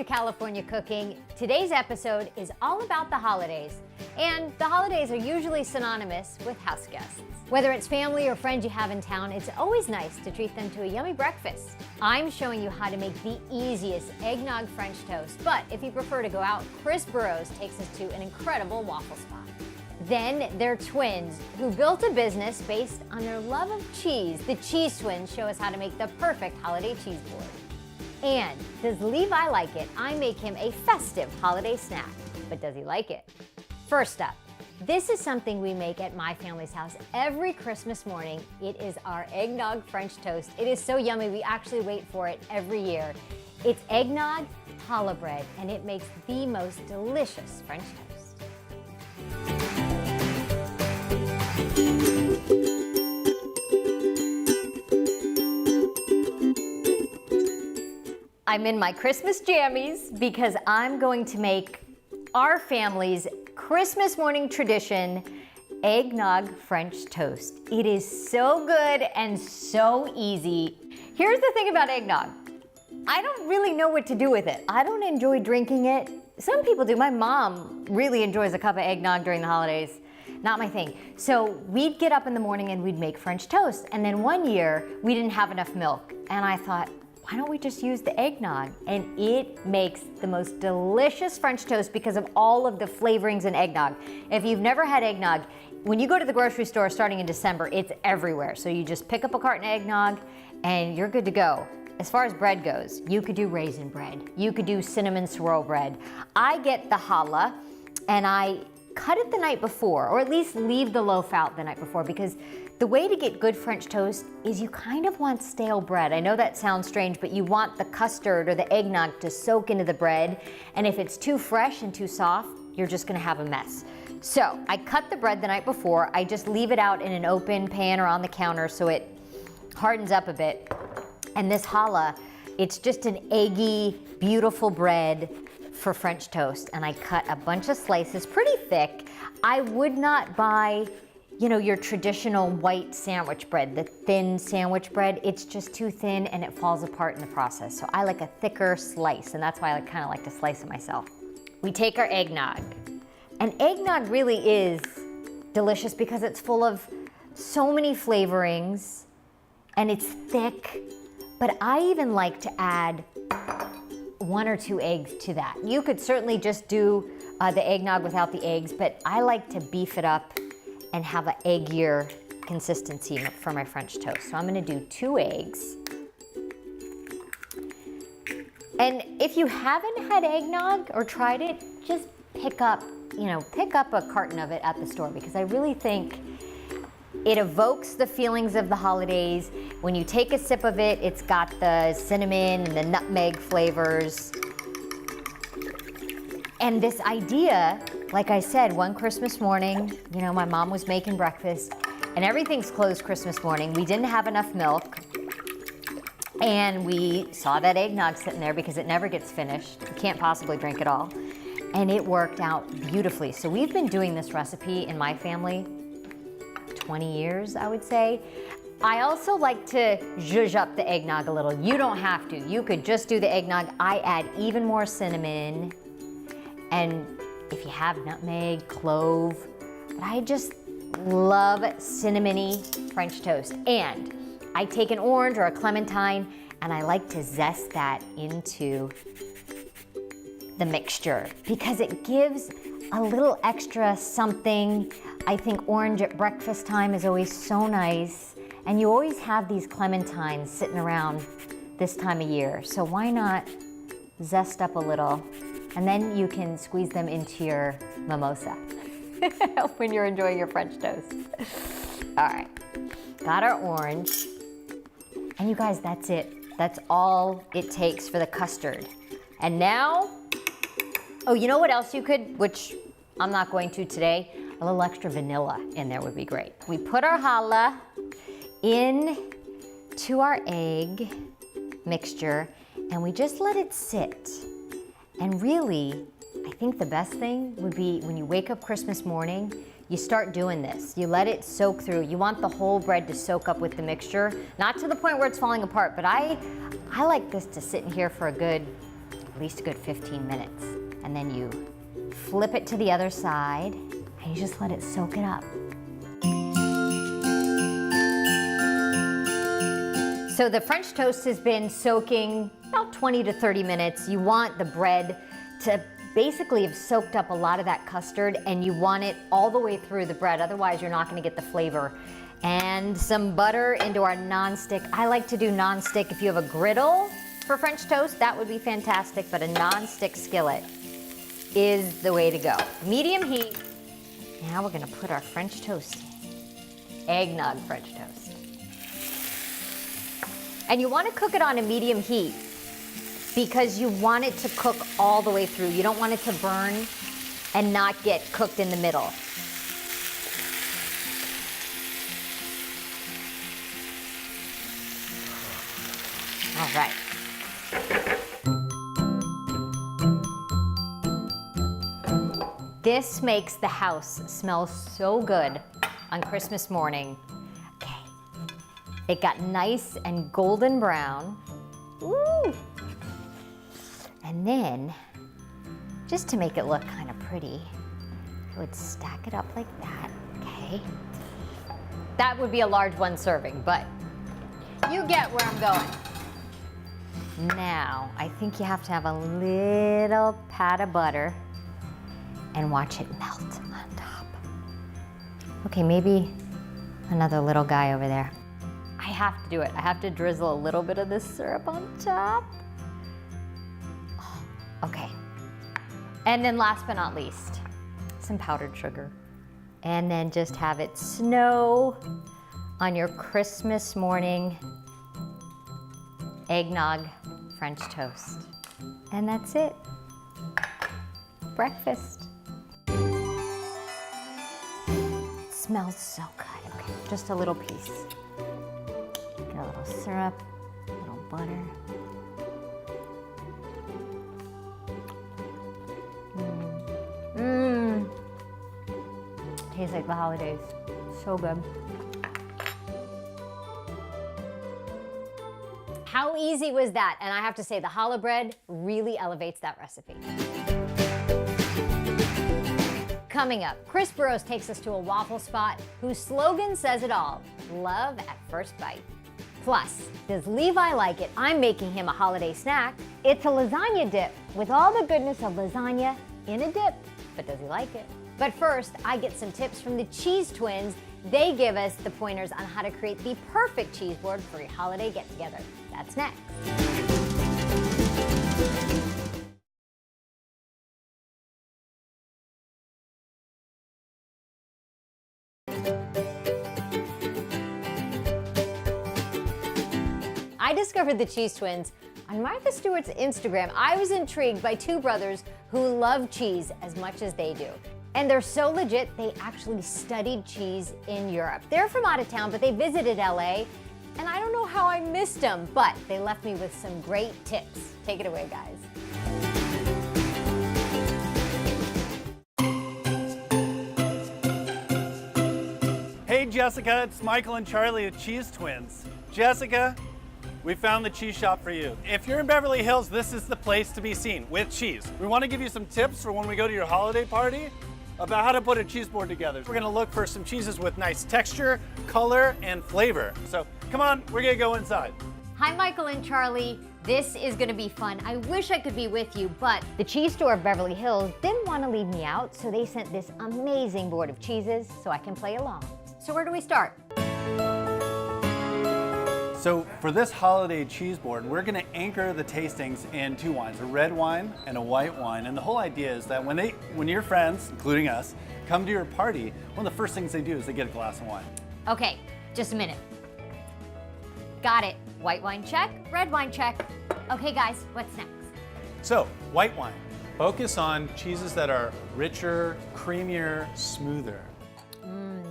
California Cooking. Today's episode is all about the holidays. And the holidays are usually synonymous with house guests. Whether it's family or friends you have in town, it's always nice to treat them to a yummy breakfast. I'm showing you how to make the easiest eggnog French toast, but if you prefer to go out, Chris Burrous takes us to an incredible waffle spot. Then they're twins who built a business based on their love of cheese. The Cheese Twins show us how to make the perfect holiday cheese board. And does Levi like it? I make him a festive holiday snack, but does he like it? First up, this is something we make at my family's house every Christmas morning. It is our Eggnog French Toast. It is so yummy, we actually wait for it every year. It's eggnog, challah bread, and it makes the most delicious French toast. I'm in my Christmas jammies because I'm going to make our family's Christmas morning tradition, eggnog French toast. It is so good and so easy. Here's the thing about eggnog. I don't really know what to do with it. I don't enjoy drinking it. Some people do. My mom really enjoys a cup of eggnog during the holidays. Not my thing. So we'd get up in the morning and we'd make French toast. And then one year we didn't have enough milk. And I thought, why don't we just use the eggnog? And it makes the most delicious French toast because of all of the flavorings in eggnog. If you've never had eggnog, when you go to the grocery store starting in December, it's everywhere. So you just pick up a carton of eggnog and you're good to go. As far as bread goes, you could do raisin bread. You could do cinnamon swirl bread. I get the challah and I cut it the night before, or at least leave the loaf out the night before, because the way to get good French toast is you kind of want stale bread. I know that sounds strange, but you want the custard or the eggnog to soak into the bread. And if it's too fresh and too soft, you're just gonna have a mess. So I cut the bread the night before. I just leave it out in an open pan or on the counter so it hardens up a bit. And this challah, it's just an eggy, beautiful bread for French toast. And I cut a bunch of slices, pretty thick. I would not buy, you know, your traditional white sandwich bread, the thin sandwich bread. It's just too thin and it falls apart in the process. So I like a thicker slice, and that's why I kind of like to slice it myself. We take our eggnog, and eggnog really is delicious because it's full of so many flavorings and it's thick, but I even like to add 1 or 2 eggs to that. You could certainly just do the eggnog without the eggs, but I like to beef it up and have an eggier consistency for my French toast. So I'm gonna do 2 eggs. And if you haven't had eggnog or tried it, just pick up a carton of it at the store, because I really think it evokes the feelings of the holidays. When you take a sip of it, it's got the cinnamon and the nutmeg flavors. And this idea, like I said, one Christmas morning, you know, my mom was making breakfast and everything's closed Christmas morning. We didn't have enough milk and we saw that eggnog sitting there because it never gets finished. You can't possibly drink it all. And it worked out beautifully. So we've been doing this recipe in my family 20 years, I would say. I also like to zhuzh up the eggnog a little. You don't have to. You could just do the eggnog. I add even more cinnamon. And if you have nutmeg, clove, but I just love cinnamony French toast. And I take an orange or a clementine and I like to zest that into the mixture because it gives a little extra something. I think orange at breakfast time is always so nice, and you always have these clementines sitting around this time of year. So why not zest up a little? And then you can squeeze them into your mimosa when you're enjoying your French toast. All right, got our orange. And you guys, that's it. That's all it takes for the custard. And now, oh, you know what else you could, which I'm not going to today, a little extra vanilla in there would be great. We put our challah into our egg mixture and we just let it sit. And really, I think the best thing would be when you wake up Christmas morning, you start doing this. You let it soak through. You want the whole bread to soak up with the mixture, not to the point where it's falling apart, but I like this to sit in here for a good at least a good 15 minutes. And then you flip it to the other side and you just let it soak it up. So the French toast has been soaking about 20 to 30 minutes. You want the bread to basically have soaked up a lot of that custard, and you want it all the way through the bread, otherwise you're not gonna get the flavor. And some butter into our nonstick. I like to do nonstick. If you have a griddle for French toast, that would be fantastic, but a nonstick skillet is the way to go. Medium heat. Now we're gonna put our French toast in. Eggnog French toast. And you wanna cook it on a medium heat because you want it to cook all the way through. You don't want it to burn and not get cooked in the middle. All right. This makes the house smell so good on Christmas morning. Okay. It got nice and golden brown. Woo! And then, just to make it look kind of pretty, I would stack it up like that, okay? That would be a large one serving, but you get where I'm going. Now, I think you have to have a little pat of butter and watch it melt on top. Okay, maybe another little guy over there. I have to do it. I have to drizzle a little bit of this syrup on top. Okay, and then last but not least, some powdered sugar. And then just have it snow on your Christmas morning eggnog French toast. And that's it. Breakfast. It smells so good. Okay, just a little piece. Get a little syrup, a little butter. Tastes like the holidays. So good. How easy was that? And I have to say, the challah bread really elevates that recipe. Coming up, Chris Burrous takes us to a waffle spot whose slogan says it all: love at first bite. Plus, does Levi like it? I'm making him a holiday snack. It's a lasagna dip with all the goodness of lasagna in a dip. But does he like it? But first, I get some tips from the cheese twins. They give us the pointers on how to create the perfect cheese board for your holiday get-together. That's next. I discovered the cheese twins on Martha Stewart's Instagram. I was intrigued by two brothers who love cheese as much as they do. And they're so legit, they actually studied cheese in Europe. They're from out of town, but they visited LA, and I don't know how I missed them, but they left me with some great tips. Take it away, guys. Hey Jessica, it's Michael and Charlie at Cheese Twins. Jessica, we found the cheese shop for you. If you're in Beverly Hills, this is the place to be seen with cheese. We want to give you some tips for when we go to your holiday party about how to put a cheese board together. We're gonna look for some cheeses with nice texture, color, and flavor. So come on, we're gonna go inside. Hi, Michael and Charlie. This is gonna be fun. I wish I could be with you, but the cheese store of Beverly Hills didn't want to leave me out, so they sent this amazing board of cheeses so I can play along. So where do we start? So for this holiday cheese board, we're gonna anchor the tastings in two wines, a red wine and a white wine. And the whole idea is that when your friends, including us, come to your party, one of the first things they do is they get a glass of wine. Okay, just a minute. Got it. White wine check, red wine check. Okay guys, what's next? So, white wine. Focus on cheeses that are richer, creamier, smoother.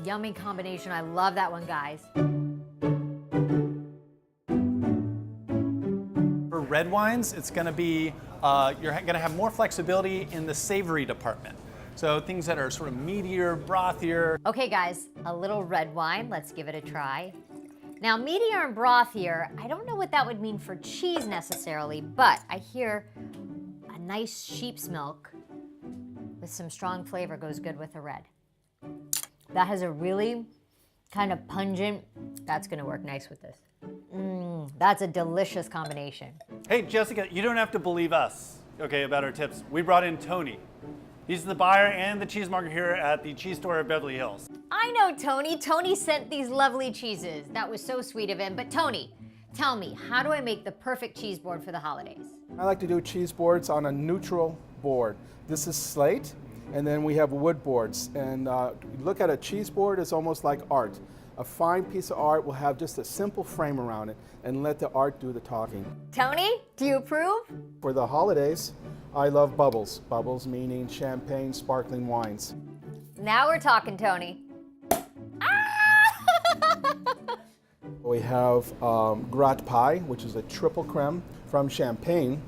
Yummy combination. I love that one, guys. For red wines, it's gonna be, you're gonna have more flexibility in the savory department. So things that are sort of meatier, brothier. Okay guys, a little red wine. Let's give it a try. Now, meatier and brothier, I don't know what that would mean for cheese necessarily, but I hear nice sheep's milk with some strong flavor goes good with the red. That has a really kind of pungent, that's gonna work nice with this. That's a delicious combination. Hey, Jessica, you don't have to believe us, okay, about our tips. We brought in Tony. He's the buyer and the cheesemonger here at the cheese store of Beverly Hills. I know Tony. Tony sent these lovely cheeses. That was so sweet of him. But Tony, tell me, how do I make the perfect cheese board for the holidays? I like to do cheese boards on a neutral board. This is slate, and then we have wood boards. And look at a cheese board as almost like art. A fine piece of art will have just a simple frame around it and let the art do the talking. Tony, do you approve? For the holidays, I love bubbles. Bubbles meaning champagne, sparkling wines. Now we're talking, Tony. We have gratte pie, which is a triple creme from Champagne,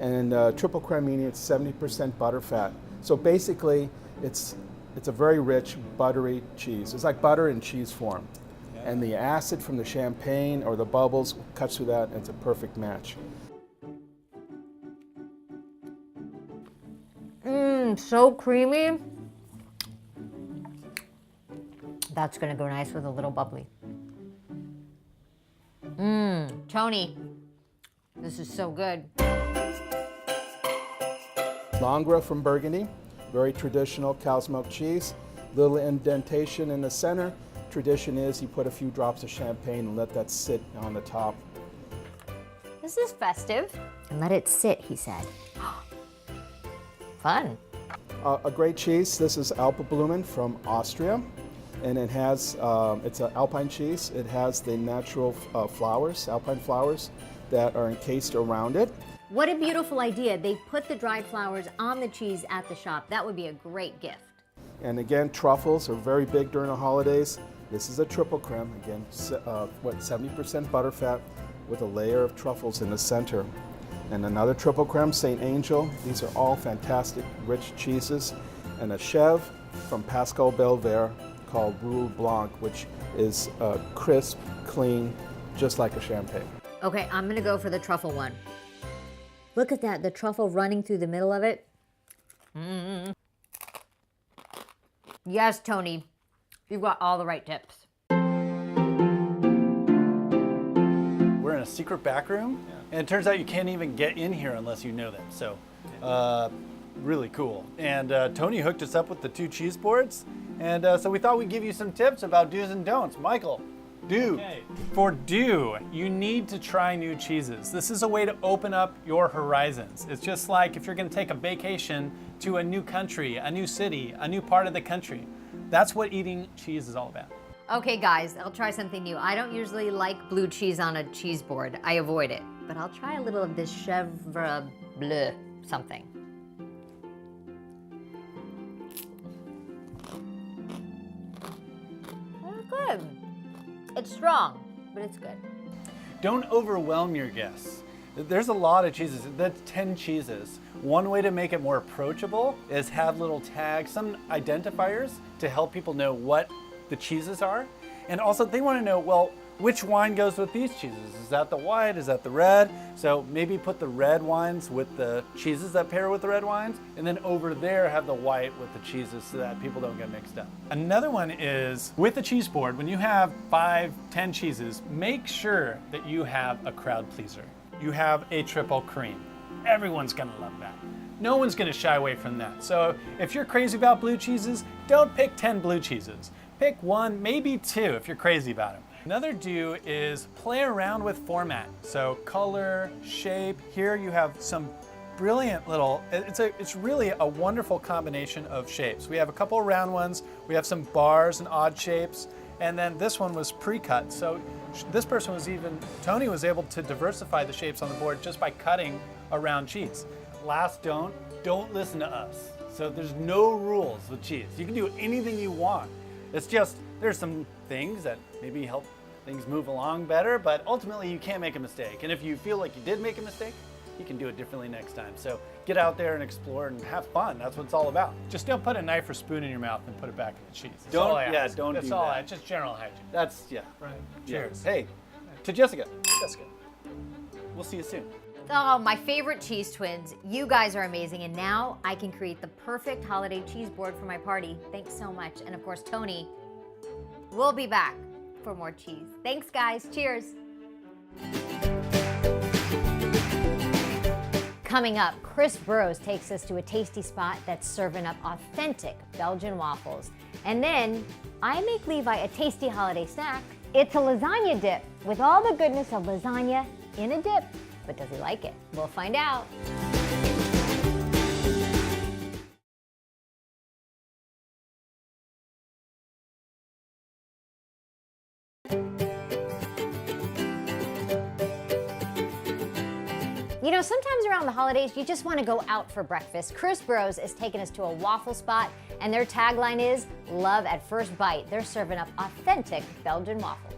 and triple creme meaning it's 70% butterfat. So basically, it's a very rich, buttery cheese. It's like butter in cheese form. Yeah. And the acid from the champagne or the bubbles cuts through that, and it's a perfect match. So creamy. That's gonna go nice with a little bubbly. Tony, this is so good. Langres from Burgundy, very traditional cow's milk cheese. Little indentation in the center. Tradition is you put a few drops of champagne and let that sit on the top. This is festive. And let it sit, he said. Fun. A great cheese. This is Alpenblumen from Austria, and it has it's an alpine cheese. It has the natural flowers, alpine flowers, that are encased around it. What a beautiful idea. They put the dried flowers on the cheese at the shop. That would be a great gift. And again, truffles are very big during the holidays. This is a triple creme. Again, 70% butterfat with a layer of truffles in the center. And another triple creme, St. Angel. These are all fantastic, rich cheeses. And a chèvre from Pascal Belver called Roux Blanc, which is crisp, clean, just like a champagne. Okay, I'm gonna go for the truffle one. Look at that, the truffle running through the middle of it. Yes, Tony, you've got all the right tips. We're in a secret back room, and it turns out you can't even get in here unless you know them. So, really cool. And Tony hooked us up with the 2 cheese boards, and so we thought we'd give you some tips about do's and don'ts. Michael, do. Okay. For do, you need to try new cheeses. This is a way to open up your horizons. It's just like if you're going to take a vacation to a new country, a new city, a new part of the country. That's what eating cheese is all about. Okay, guys, I'll try something new. I don't usually like blue cheese on a cheese board. I avoid it. But I'll try a little of this chèvre bleu something. That's good. It's strong, but it's good. Don't overwhelm your guests. There's a lot of cheeses. That's 10 cheeses. One way to make it more approachable is have little tags, some identifiers to help people know what the cheeses are. And also they want to know, well, which wine goes with these cheeses? Is that the white? Is that the red? So maybe put the red wines with the cheeses that pair with the red wines, and then over there have the white with the cheeses so that people don't get mixed up. Another one is with the cheese board, when you have 5, 10 cheeses, make sure that you have a crowd pleaser. You have a triple cream. Everyone's gonna love that. No one's gonna shy away from that. So if you're crazy about blue cheeses, don't pick 10 blue cheeses. Pick 1, maybe 2 if you're crazy about them. Another do is play around with format. So color, shape. Here you have some brilliant little, it's really a wonderful combination of shapes. We have a couple of round ones, we have some bars and odd shapes, and then this one was pre-cut. So this person Tony was able to diversify the shapes on the board just by cutting a round cheese. Last don't listen to us. So there's no rules with cheese. You can do anything you want. It's just, there's some things that maybe help things move along better, but ultimately you can't make a mistake. And if you feel like you did make a mistake, you can do it differently next time. So get out there and explore and have fun. That's what it's all about. Just don't put a knife or spoon in your mouth and put it back in the cheese. That's Don't all I ask. do That's that. all just general hygiene. That's, yeah. Right. Yeah. Cheers. Hey, to Jessica, Jessica. we'll see you soon. Oh, my favorite cheese twins. You guys are amazing. And now I can create the perfect holiday cheese board for my party. Thanks so much. And of course, Tony will be back for more cheese. Thanks, guys. Cheers. Coming up, Chris Burrous takes us to a tasty spot that's serving up authentic Belgian waffles. And then I make Levi a tasty holiday snack. It's a lasagna dip with all the goodness of lasagna in a dip. But does he like it? We'll find out. You know, sometimes around the holidays, you just want to go out for breakfast. Chris Burrous is taking us to a waffle spot, and their tagline is, love at first bite. They're serving up authentic Belgian waffles.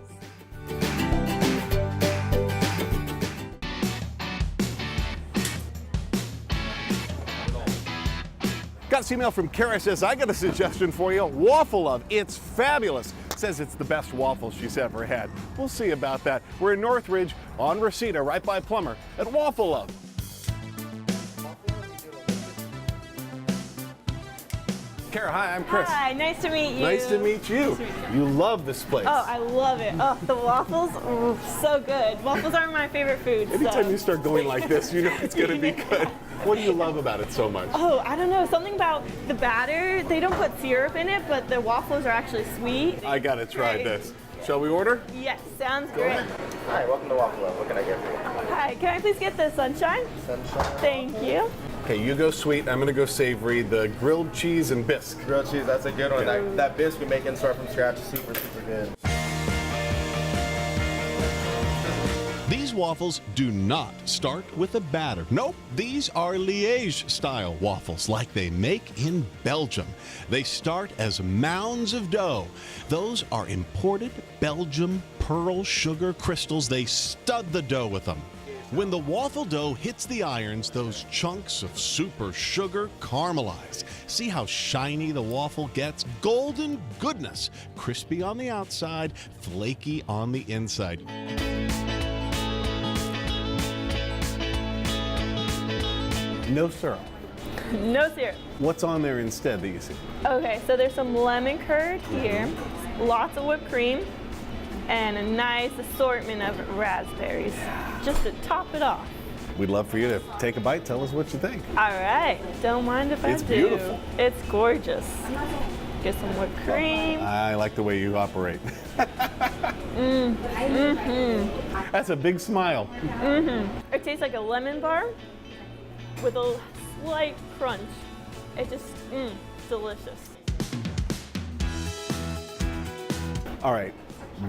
Got this email from Kara, says, I got a suggestion for you. Waffle Love, it's fabulous. Says it's the best waffle she's ever had. We'll see about that. We're in Northridge on Reseda, right by Plummer, at Waffle Love. Kara, hi, I'm Chris. Hi, nice to meet you. Nice to meet you. Nice to meet you. You love this place. Oh, I love it. Oh, the waffles, so good. Waffles are my favorite food. Anytime you start going like this, you know it's going to be good. What do you love about it so much? Oh, I don't know. Something about the batter. They don't put syrup in it, but the waffles are actually sweet. I got to try this. Shall we order? Yes, sounds great. Hi, welcome to Waffle Love. What can I get for you? Hi, can I please get the sunshine? Sunshine. Thank you. Okay, you go sweet. I'm going to go savory. The grilled cheese and bisque. Grilled cheese, that's a good one. That bisque we make and start from scratch is super, super good. These waffles do not start with a batter. Nope, these are Liège-style waffles like they make in Belgium. They start as mounds of dough. Those are imported Belgium pearl sugar crystals. They stud the dough with them. When the waffle dough hits the irons, those chunks of super sugar caramelize. See how shiny the waffle gets? Golden goodness. Crispy on the outside, flaky on the inside. No syrup. No syrup. What's on there instead that you see? Okay, so there's some lemon curd here, lots of whipped cream, and a nice assortment of raspberries, just to top it off. We'd love for you to take a bite. Tell us what you think. All right, don't mind if I do. It's beautiful. It's gorgeous. Get some whipped cream. I like the way you operate. That's a big smile. It tastes like a lemon bar with a slight crunch. It just, delicious. All right,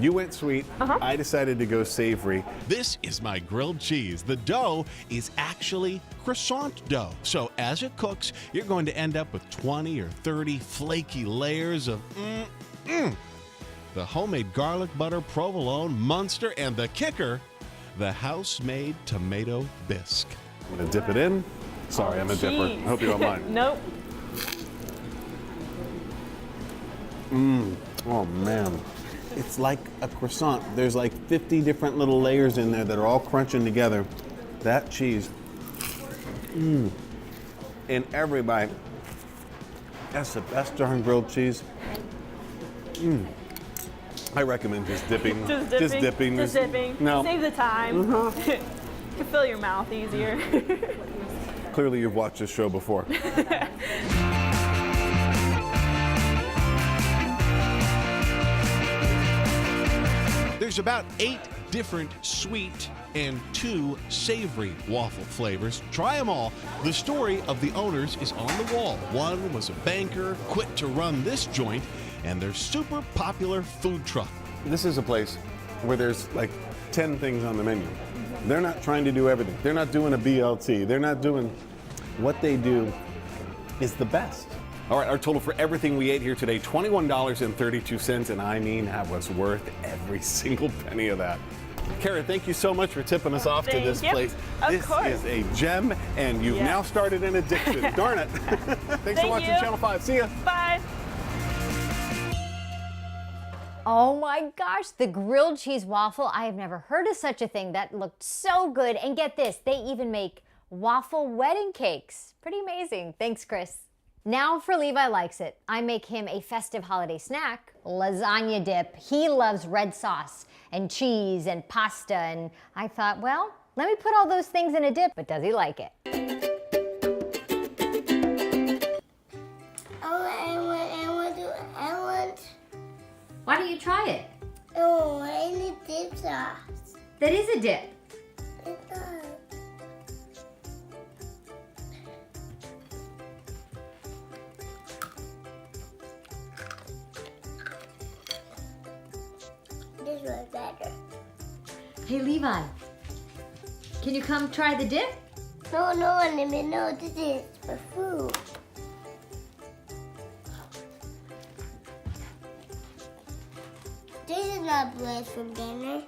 you went sweet. I decided to go savory. This is my grilled cheese. The dough is actually croissant dough. So as it cooks, you're going to end up with 20 or 30 flaky layers of the homemade garlic butter, provolone, Munster, and the kicker, the house-made tomato bisque. I'm gonna dip it in. Sorry, I'm a dipper. I hope you don't mind. Nope. Oh man. It's like a croissant. There's like 50 different little layers in there that are all crunching together. That cheese. In every bite. That's the best darn grilled cheese. I recommend just dipping. Just dipping. Just dipping. No. Save the time. You can fill your mouth easier. Clearly you've watched this show before. There's about 8 different sweet and 2 savory waffle flavors. Try them all. The story of the owners is on the wall. One was a banker, quit to run this joint, and their super popular food truck. This is a place where there's like 10 things on the menu. They're not trying to do everything. They're not doing a BLT. They're not doing what they do is the best. All right, our total for everything we ate here today, $21.32, and I mean that was worth every single penny of that. Kara, thank you so much for tipping us off to this place. This is a gem, and you've now started an addiction. Darn it. Thanks for watching Channel 5. See ya. Bye. Oh my gosh, the grilled cheese waffle. I have never heard of such a thing. That looked so good. And get this, they even make waffle wedding cakes. Pretty amazing. Thanks, Chris. Now for Levi Likes It. I make him a festive holiday snack, lasagna dip. He loves red sauce and cheese and pasta. And I thought, well, let me put all those things in a dip, but does he like it? Why don't you try it? Oh, I need dip sauce. That is a dip. This was better. Hey, Levi, can you come try the dip? No, let me know this is for food. This is not bread from dinner.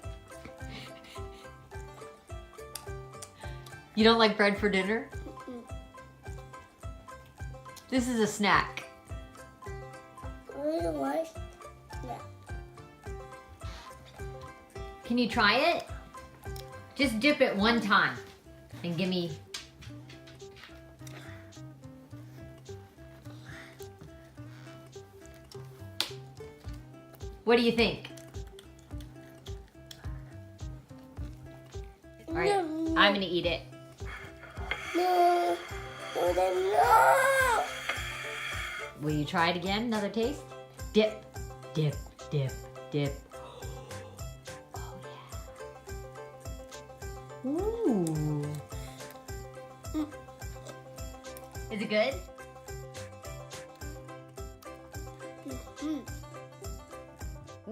You don't like bread for dinner? This is a snack. Really what? No. Can you try it? Just dip it one time and give me. What do you think? All right, I'm gonna eat it. No. No. Will you try it again? Another taste? Dip, dip, dip, dip. Oh yeah. Ooh. Is it good?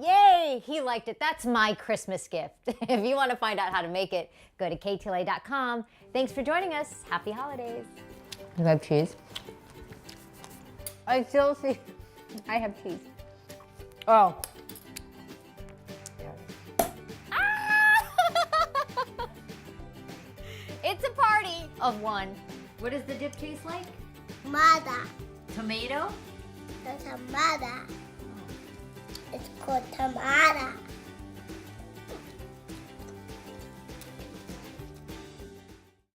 Yay! He liked it. That's my Christmas gift. If you want to find out how to make it, go to ktla.com. Thanks for joining us. Happy holidays. You have cheese? I still see. I have cheese. Oh. Ah! It's a party of one. What does the dip taste like? Tomato. Tomato? The tomato. It's called tomato.